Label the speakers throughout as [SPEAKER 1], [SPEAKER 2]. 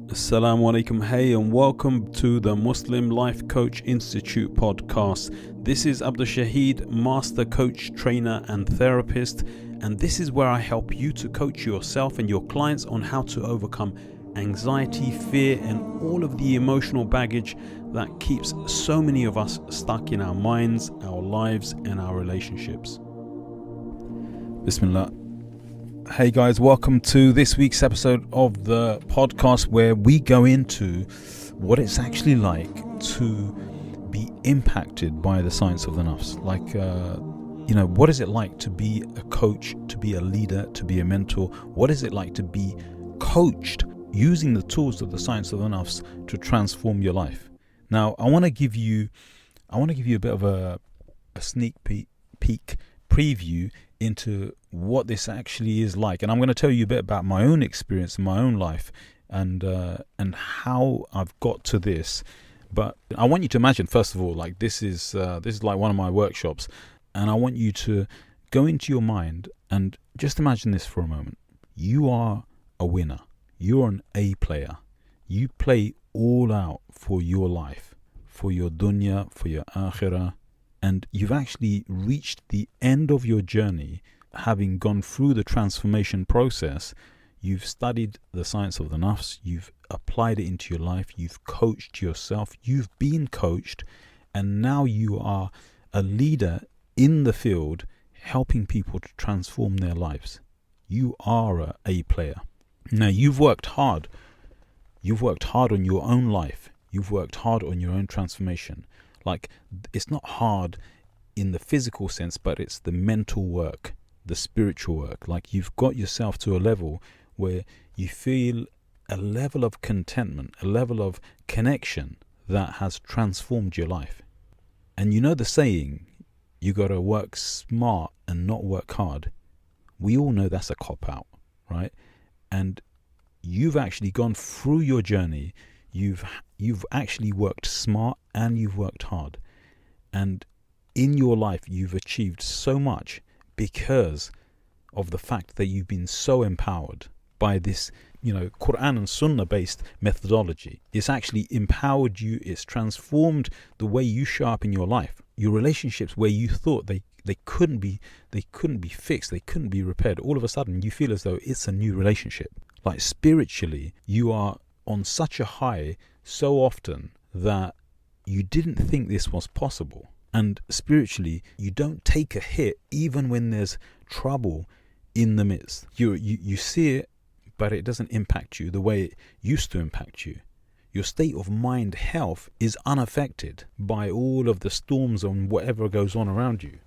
[SPEAKER 1] Assalamu alaikum, hey, and welcome to the Muslim Life Coach Institute podcast. This is Abdul Shahid, master coach, trainer, and therapist, and this is where I help you to coach yourself and your clients on how to overcome anxiety, fear, and all of the emotional baggage that keeps so many of us stuck in our minds, our lives, and our relationships. Bismillah. Hey guys, welcome to this week's episode of the podcast where we go into what it's actually like to be impacted by the science of the nafs. What is it like to be a coach, to be a leader, to be a mentor? What is it like to be coached using the tools of the science of the nafs to transform your life? Now, I want to give you a bit of a sneak peek preview into what this actually is like, and I'm going to tell you a bit about my own experience in my own life and how I've got to this. But I want you to imagine, first of all, like this is like one of my workshops, and I want you to go into your mind and just imagine this for a moment. You are a winner. You're an A player. You play all out for your life, for your dunya, for your akhirah. And you've actually reached the end of your journey, having gone through the transformation process. You've studied the science of the nafs, you've applied it into your life, you've coached yourself, you've been coached, and now you are a leader in the field helping people to transform their lives. You are a A player. Now, you've worked hard. You've worked hard on your own life. You've worked hard on your own transformation. Like, it's not hard in the physical sense, but it's the mental work, the spiritual work. Like, you've got yourself to a level where you feel a level of contentment, a level of connection that has transformed your life. And you know the saying, you got to work smart and not work hard. We all know that's a cop-out, right? And you've actually gone through your journey. You've actually worked smart and you've worked hard, and in your life you've achieved so much because of the fact that you've been so empowered by this, Quran and Sunnah based methodology. It's actually empowered you. It's transformed the way you show up in your life. Your relationships, where you thought they couldn't be fixed, they couldn't be repaired, all of a sudden you feel as though it's a new relationship. Like, spiritually, you are on such a high so often that you didn't think this was possible. And spiritually, you don't take a hit even when there's trouble in the midst. You see it, but it doesn't impact you the way it used to impact you. Your state of mind health is unaffected by all of the storms and whatever goes on around you.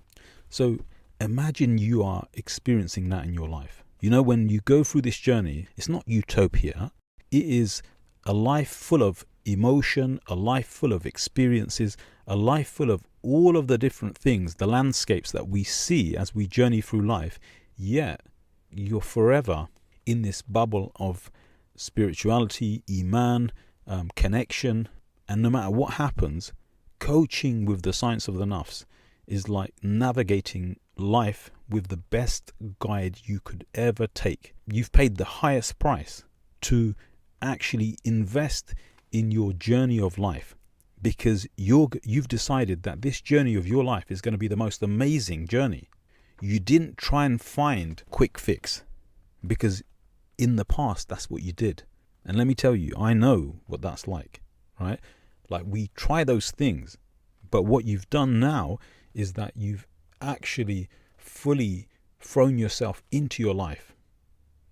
[SPEAKER 1] So imagine you are experiencing that in your life. When you go through this journey, it's not utopia. It is a life full of emotion, a life full of experiences, a life full of all of the different things, the landscapes that we see as we journey through life. Yet you're forever in this bubble of spirituality, iman, connection. And no matter what happens, coaching with the science of the nafs is like navigating life with the best guide you could ever take. You've paid the highest price to actually invest in your journey of life, because you've decided that this journey of your life is going to be the most amazing journey. You didn't try and find quick fix, because in the past that's what you did. And let me tell you, I know what that's like, right? Like, we try those things, but what you've done now is that you've actually fully thrown yourself into your life,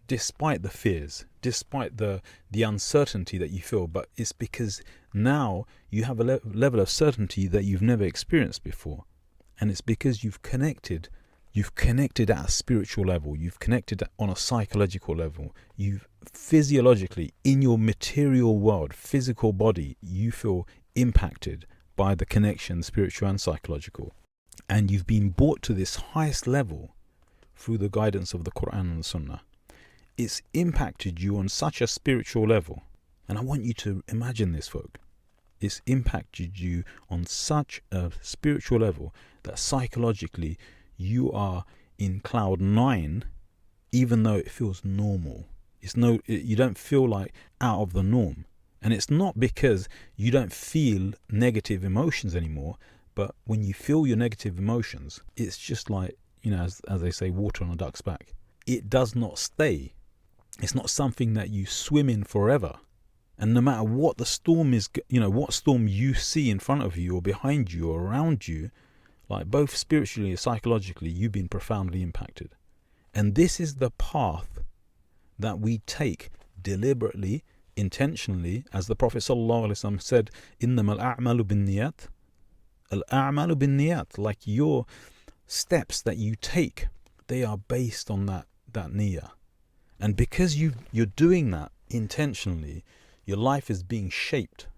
[SPEAKER 1] despite the fears, despite the uncertainty that you feel. But it's because now you have a level of certainty that you've never experienced before. And it's because you've connected at a spiritual level, you've connected on a psychological level, you've physiologically, in your material world, physical body, you feel impacted by the connection, spiritual and psychological. And you've been brought to this highest level through the guidance of the Quran and the Sunnah. It's impacted you on such a spiritual level. And I want you to imagine this, folk. It's impacted you on such a spiritual level that psychologically you are in cloud 9, even though it feels normal. You don't feel like out of the norm. And it's not because you don't feel negative emotions anymore, but when you feel your negative emotions, it's just like, as they say, water on a duck's back. It does not stay. It's not something that you swim in forever. And no matter what the storm is, what storm you see in front of you or behind you or around you, like both spiritually and psychologically, you've been profoundly impacted. And this is the path that we take deliberately, intentionally, as the Prophet ﷺ said, إِنَّمَا الْأَعْمَالُ بِالنِّيَّاتِ. الْأَعْمَالُ بِالنِّيَّاتِ. Like your steps that you take, they are based on that niyyah. And because you're doing that intentionally, your life is being shaped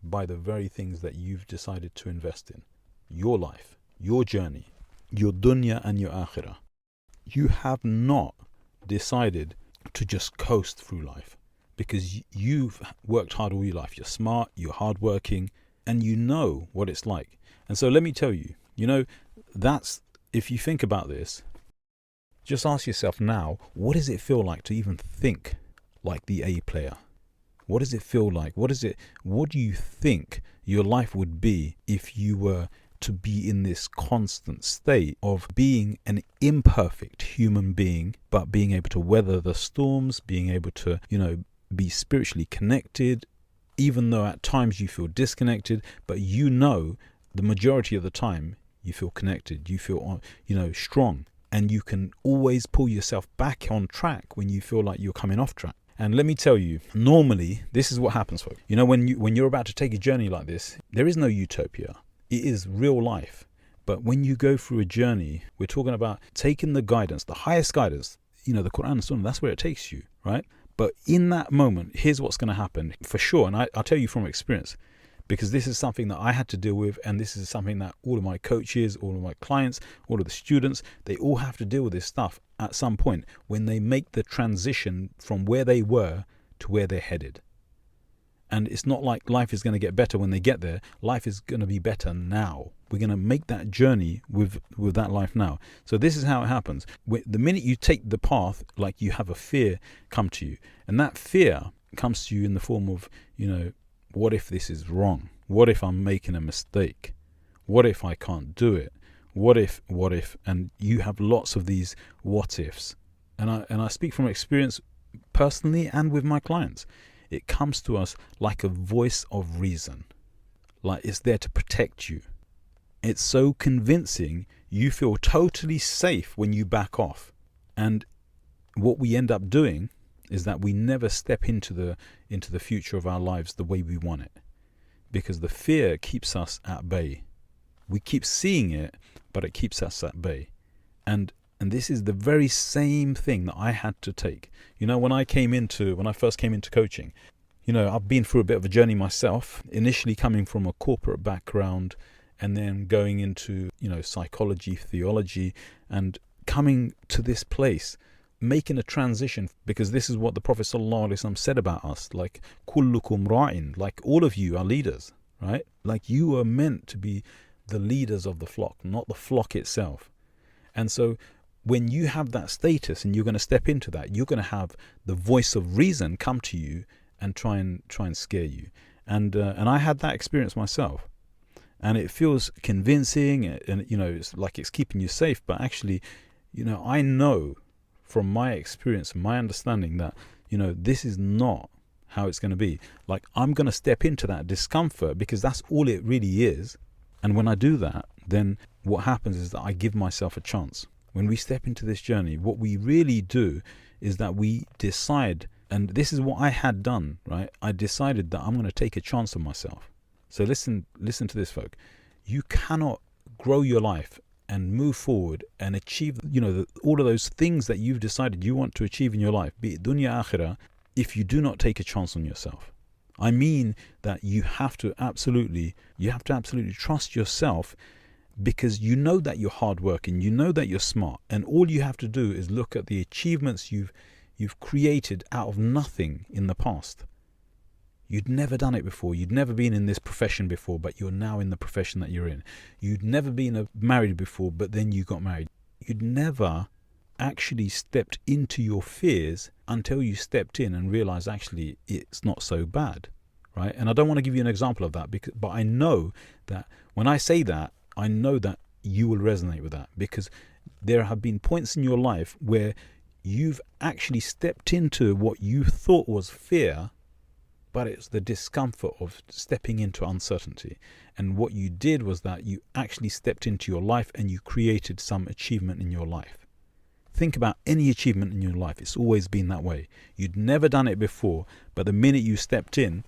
[SPEAKER 1] by the very things that you've decided to invest in. Your life, your journey, your dunya and your akhirah. You have not decided to just coast through life because you've worked hard all your life. You're smart, you're hardworking, and you know what it's like. And so let me tell you, if you think about this, just ask yourself now, what does it feel like to even think like the A player? What does it feel like? What do you think your life would be if you were to be in this constant state of being an imperfect human being, but being able to weather the storms, being able to, be spiritually connected, even though at times you feel disconnected, but the majority of the time you feel connected, you feel, strong, and you can always pull yourself back on track when you feel like you're coming off track. And let me tell you, normally, this is what happens, folks. When you're about to take a journey like this, there is no utopia. It is real life. But when you go through a journey, we're talking about taking the guidance, the highest guidance, the Quran and Sunnah, that's where it takes you, right? But in that moment, here's what's going to happen for sure. And I'll tell you from experience, because this is something that I had to deal with. And this is something that all of my coaches, all of my clients, all of the students, they all have to deal with this stuff at some point when they make the transition from where they were to where they're headed. And it's not like life is going to get better when they get there. Life is going to be better now. We're going to make that journey with that life now. So this is how it happens. The minute you take the path, like you have a fear come to you. And that fear comes to you in the form of, what if this is wrong? What if I'm making a mistake? What if I can't do it? What if? And you have lots of these what ifs. And I speak from experience personally and with my clients. It comes to us like a voice of reason. Like it's there to protect you. It's so convincing, you feel totally safe when you back off. And what we end up doing is that we never step into the future of our lives the way we want it. Because the fear keeps us at bay. We keep seeing it, but it keeps us at bay. And this is the very same thing that I had to take. When I first came into coaching, I've been through a bit of a journey myself, initially coming from a corporate background and then going into, psychology, theology, and coming to this place, making a transition, because this is what the Prophet ﷺ said about us, like, kullukum ra'in, like all of you are leaders, right? Like you are meant to be the leaders of the flock, not the flock itself. And so when you have that status and you're going to step into that, you're going to have the voice of reason come to you and try and scare you. And I had that experience myself. And it feels convincing and, it's like it's keeping you safe. But actually, I know from my experience and my understanding that, this is not how it's going to be. Like I'm going to step into that discomfort because that's all it really is. And when I do that, then what happens is that I give myself a chance. When we step into this journey, what we really do is that we decide, and this is what I had done, right? I decided that I'm going to take a chance on myself. So listen to this, folk. You cannot grow your life and move forward and achieve, all of those things that you've decided you want to achieve in your life, be it dunya akhirah, if you do not take a chance on yourself. I mean that you have to absolutely trust yourself, because you know that you're hardworking, you know that you're smart, and all you have to do is look at the achievements you've created out of nothing in the past. You'd never done it before. You'd never been in this profession before, but you're now in the profession that you're in. You'd never been married before, but then you got married. You'd never actually stepped into your fears until you stepped in and realized actually it's not so bad, right? And I don't want to give you an example of that, but I know that when I say that, I know that you will resonate with that, because there have been points in your life where you've actually stepped into what you thought was fear, but it's the discomfort of stepping into uncertainty. And what you did was that you actually stepped into your life and you created some achievement in your life. Think about any achievement in your life. It's always been that way. You'd never done it before, but the minute you stepped in,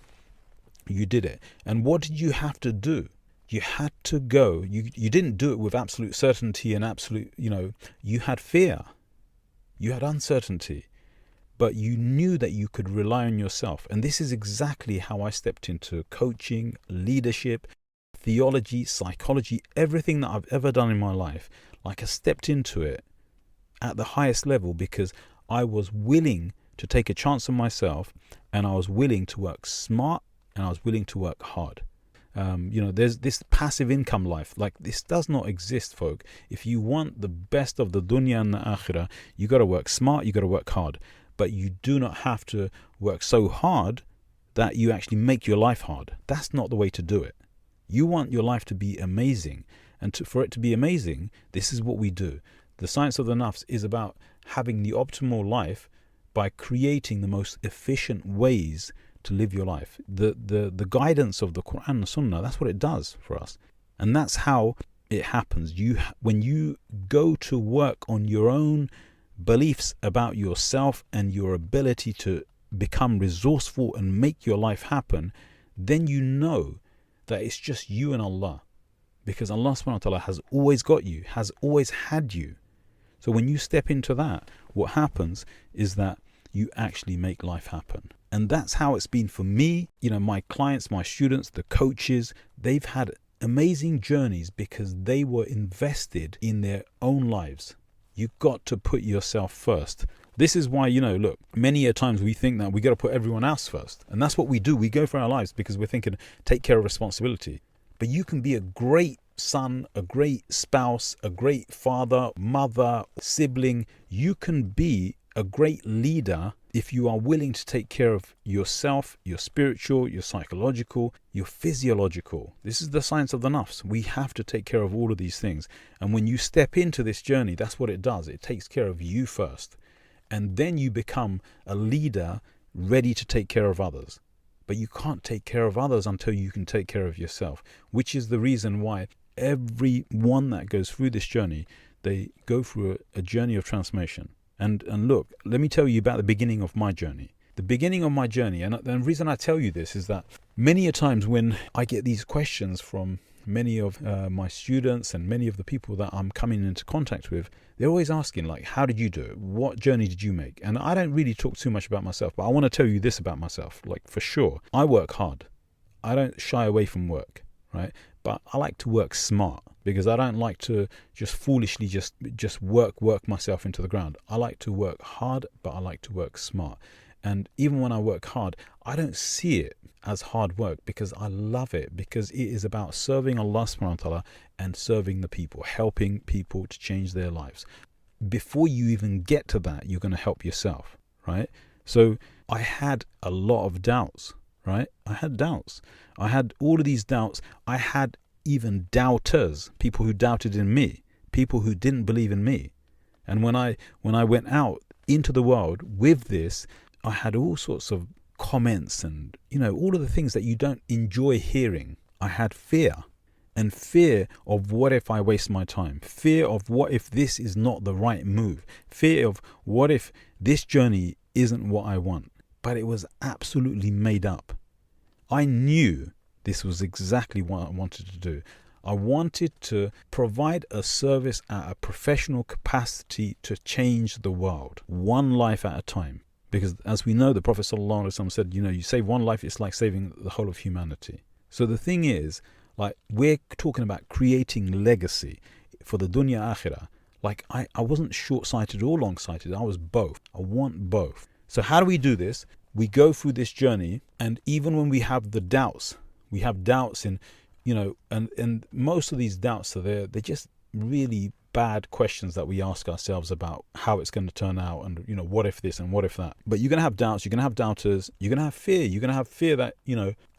[SPEAKER 1] you did it. And what did you have to do? You had to go. You didn't do it with absolute certainty and absolute, you had fear. You had uncertainty. But you knew that you could rely on yourself. And this is exactly how I stepped into coaching, leadership, theology, psychology, everything that I've ever done in my life. Like, I stepped into it at the highest level because I was willing to take a chance on myself, and I was willing to work smart, and I was willing to work hard. There's this passive income life. Like, this does not exist, folk. If you want the best of the dunya and the akhirah, you got to work smart, you got to work hard. But you do not have to work so hard that you actually make your life hard. That's not the way to do it. You want your life to be amazing. And for it to be amazing, this is what we do. The science of the nafs is about having the optimal life by creating the most efficient ways to live your life. The guidance of the Quran and Sunnah, that's what it does for us. And that's how it happens. When you go to work on your own beliefs about yourself and your ability to become resourceful and make your life happen, then you know that it's just you and Allah. Because Allah subhanahu wa ta'ala has always got you, has always had you. So when you step into that, what happens is that you actually make life happen. And that's how it's been for me. My clients, my students, the coaches, they've had amazing journeys because they were invested in their own lives. You've got to put yourself first. This is why, look, many a times we think that we got to put everyone else first. And that's what we do. We go for our lives because we're thinking, take care of responsibility. But you can be a great son, a great spouse, a great father, mother, sibling. You can be a great leader if you are willing to take care of yourself, your spiritual, your psychological, your physiological. This is the science of the nafs. We have to take care of all of these things. And when you step into this journey, that's what it does. It takes care of you first. And then you become a leader ready to take care of others. But you can't take care of others until you can take care of yourself, which is the reason why everyone that goes through this journey, they go through a journey of transformation. And look, let me tell you about the beginning of my journey. The beginning of my journey, and the reason I tell you this is that many a times when I get these questions from many of my students and many of the people that I'm coming into contact with, they're always asking, like, how did you do it? What journey did you make? And I don't really talk too much about myself, but I want to tell you this about myself. Like, for sure, I work hard. I don't shy away from work, right? But I like to work smart because I don't like to just foolishly just work myself into the ground. I like to work hard, but I like to work smart. And even when I work hard, I don't see it as hard work because I love it, because it is about serving Allah subhanahu wa ta'ala and serving the people, helping people to change their lives. Before you even get to that, you're going to help yourself, right? So I had a lot of doubts, right? I had doubts. I had all of these doubts. I had even doubters, people who doubted in me, people who didn't believe in me. And when I went out into the world with this, I had all sorts of comments and, all of the things that you don't enjoy hearing. I had fear, and fear of what if I waste my time, fear of what if this is not the right move, fear of what if this journey isn't what I want. But it was absolutely made up. I knew this was exactly what I wanted to do. I wanted to provide a service at a professional capacity to change the world, one life at a time. Because as we know, the Prophet ﷺ said, you save one life, it's like saving the whole of humanity. So the thing is, like, we're talking about creating legacy for the dunya akhirah. Like, I wasn't short-sighted or long-sighted. I was both. I want both. So how do we do this? We go through this journey, and even when we have the doubts, in, and most of these doubts are there, they're just really bad questions that we ask ourselves about how it's going to turn out, and what if this and what if that. But you're going to have doubts, you're going to have doubters, you're going to have fear, that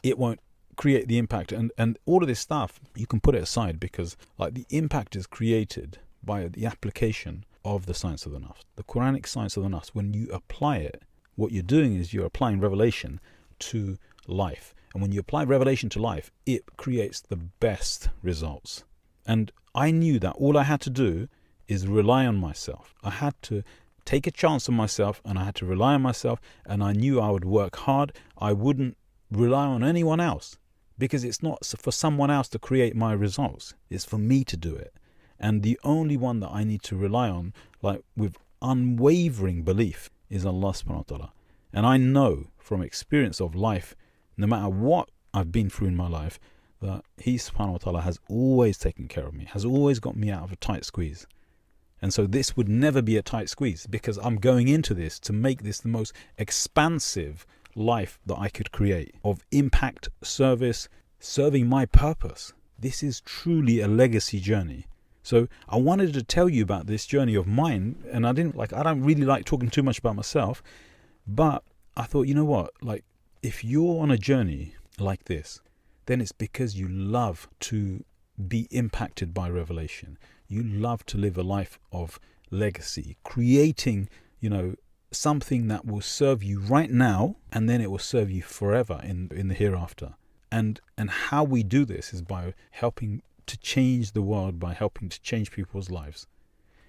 [SPEAKER 1] it won't create the impact, and all of this stuff you can put it aside, because like the impact is created by the application of the science of the nafs, the Quranic science of the nafs. When you apply it, what you're doing is you're applying revelation to life, and when you apply revelation to life, it creates the best results. And I knew that all I had to do is rely on myself. I had to take a chance on myself, and I had to rely on myself, and I knew I would work hard. I wouldn't rely on anyone else, because it's not for someone else to create my results. It's for me to do it. And the only one that I need to rely on, like with unwavering belief, is Allah subhanahu wa ta'ala. And I know from experience of life, no matter what I've been through in my life, that He subhanahu wa ta'ala has always taken care of me, has always got me out of a tight squeeze. And so this would never be a tight squeeze, because I'm going into this to make this the most expansive life that I could create, of impact, service, serving my purpose. This is truly a legacy journey. So I wanted to tell you about this journey of mine, and I don't really like talking too much about myself, but I thought, you know what, like if you're on a journey like this, then it's because you love to be impacted by revelation. You love to live a life of legacy, creating, something that will serve you right now, and then it will serve you forever in the hereafter. And how we do this is by helping to change the world, by helping to change people's lives.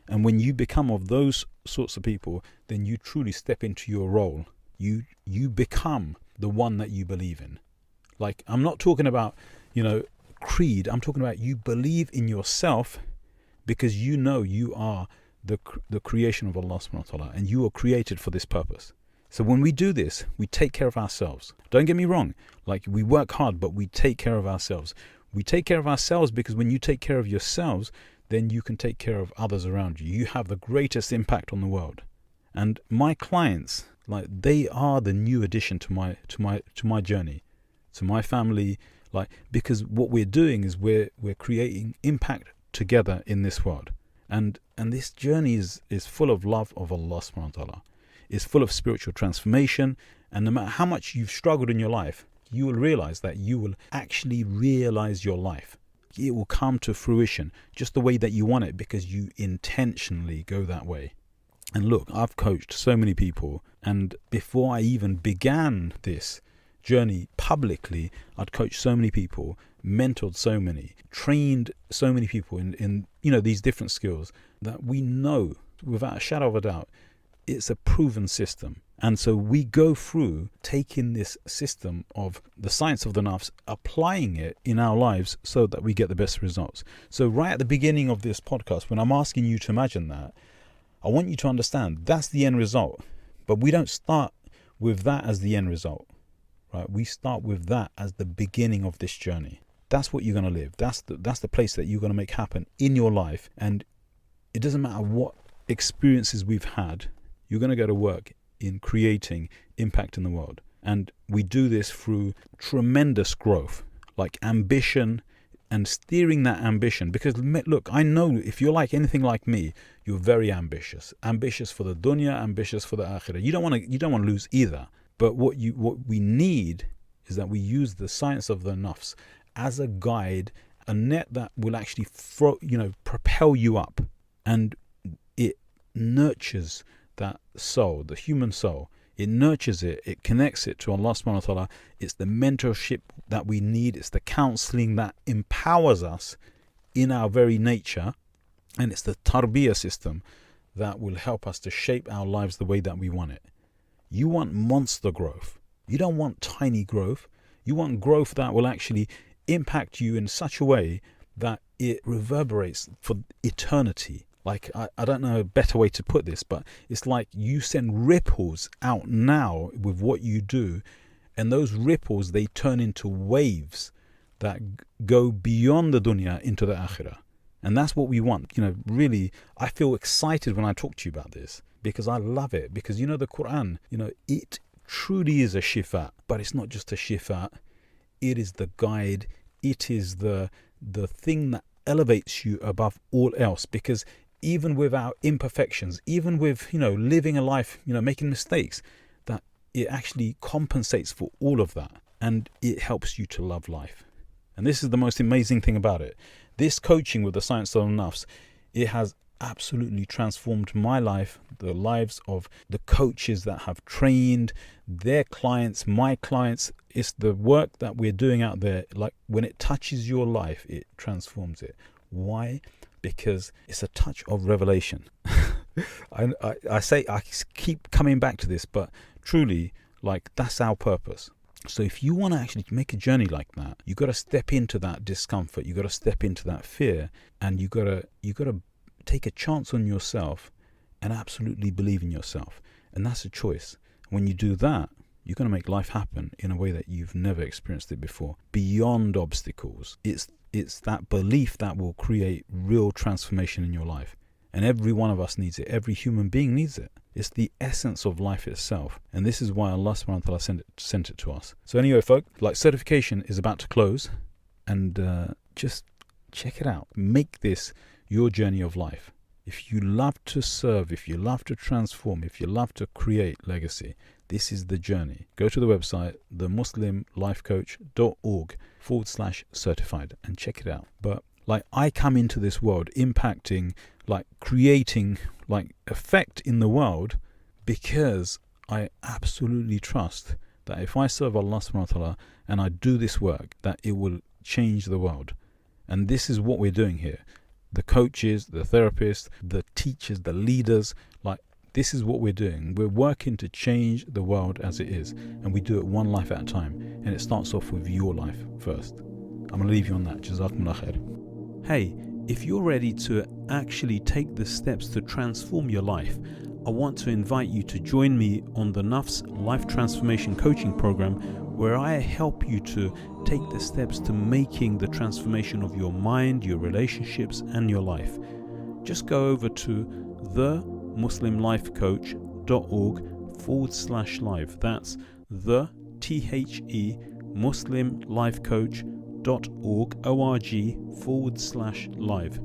[SPEAKER 1] And when you become of those sorts of people, then you truly step into your role. You become the one that you believe in. Like, I'm not talking about, creed. I'm talking about you believe in yourself, because you are the creation of Allah subhanahu wa ta'ala, and you are created for this purpose. So when we do this, we take care of ourselves. Don't get me wrong. Like, we work hard, but we take care of ourselves. We take care of ourselves because when you take care of yourselves, then you can take care of others around you. You have the greatest impact on the world. And my clients, like, they are the new addition to my journey, to my family, like, because what we're doing is we're creating impact together in this world. And this journey is full of love of Allah subhanahu wa ta'ala. It's full of spiritual transformation. And no matter how much you've struggled in your life, you will realize that you will actually realize your life. It will come to fruition just the way that you want it, because you intentionally go that way. And look, I've coached so many people, and before I even began this journey publicly, I'd coached so many people, mentored so many, trained so many people in these different skills that we know without a shadow of a doubt it's a proven system. And so we go through taking this system of the science of the nafs, applying it in our lives so that we get the best results. So right at the beginning of this podcast, when I'm asking you to imagine that, I want you to understand that's the end result. But we don't start with that as the end result, right? We start with that as the beginning of this journey. That's what you're going to live. That's the place that you're going to make happen in your life. And it doesn't matter what experiences we've had, you're going to go to work in creating impact in the world. And we do this through tremendous growth, like ambition, and steering that ambition. Because look, I know if you're like anything like me, you're very ambitious for the dunya, ambitious for the akhirah. You don't want to lose either. But what we need is that we use the science of the nafs as a guide, a net that will actually propel you up, and it nurtures that soul, the human soul. It nurtures it, it connects it to Allah subhanahu wa ta'ala. It's the mentorship that we need, it's the counseling that empowers us in our very nature, and it's the tarbiyah system that will help us to shape our lives the way that we want it. You want monster growth. You don't want tiny growth. You want growth that will actually impact you in such a way that it reverberates for eternity. Like, I don't know a better way to put this, but it's like you send ripples out now with what you do, and those ripples, they turn into waves that go beyond the dunya into the akhirah. And that's what we want. Really, I feel excited when I talk to you about this, because I love it. Because, the Quran, it truly is a shifa, but it's not just a shifa. It is the guide. It is the thing that elevates you above all else, because even with our imperfections, even with, living a life, making mistakes, that it actually compensates for all of that, and it helps you to love life. And this is the most amazing thing about it. This coaching with the Science of Nafs, it has absolutely transformed my life, the lives of the coaches that have trained their clients, my clients. It's the work that we're doing out there. Like, when it touches your life, it transforms it. Why? Because it's a touch of revelation. I keep coming back to this, but truly, like, that's our purpose. So if you want to actually make a journey like that, you got to step into that discomfort. You got to step into that fear, and you got to take a chance on yourself and absolutely believe in yourself. And that's a choice. When you do that, you're going to make life happen in a way that you've never experienced it before, beyond obstacles. It's that belief that will create real transformation in your life. And every one of us needs it. Every human being needs it. It's the essence of life itself. And this is why Allah subhanahu wa ta'ala sent it to us. So anyway, folk, like, certification is about to close. And just check it out. Make this your journey of life. If you love to serve, if you love to transform, if you love to create legacy, this is the journey. Go to the website, themuslimlifecoach.org/certified, and check it out. But like, I come into this world impacting, like, creating, like, effect in the world, because I absolutely trust that if I serve Allah subhanahu wa ta'ala and I do this work, that it will change the world. And this is what we're doing here. The coaches, the therapists, the teachers, the leaders, like, this is what we're doing. We're working to change the world as it is, and we do it one life at a time. And it starts off with your life first. I'm going to leave you on that. Jazakumullah khair. Hey, if you're ready to actually take the steps to transform your life, I want to invite you to join me on the Nafs Life Transformation Coaching Program, where I help you to take the steps to making the transformation of your mind, your relationships, and your life. Just go over to themuslimlifecoach.org/live. That's the THE muslimlifecoach.org/live.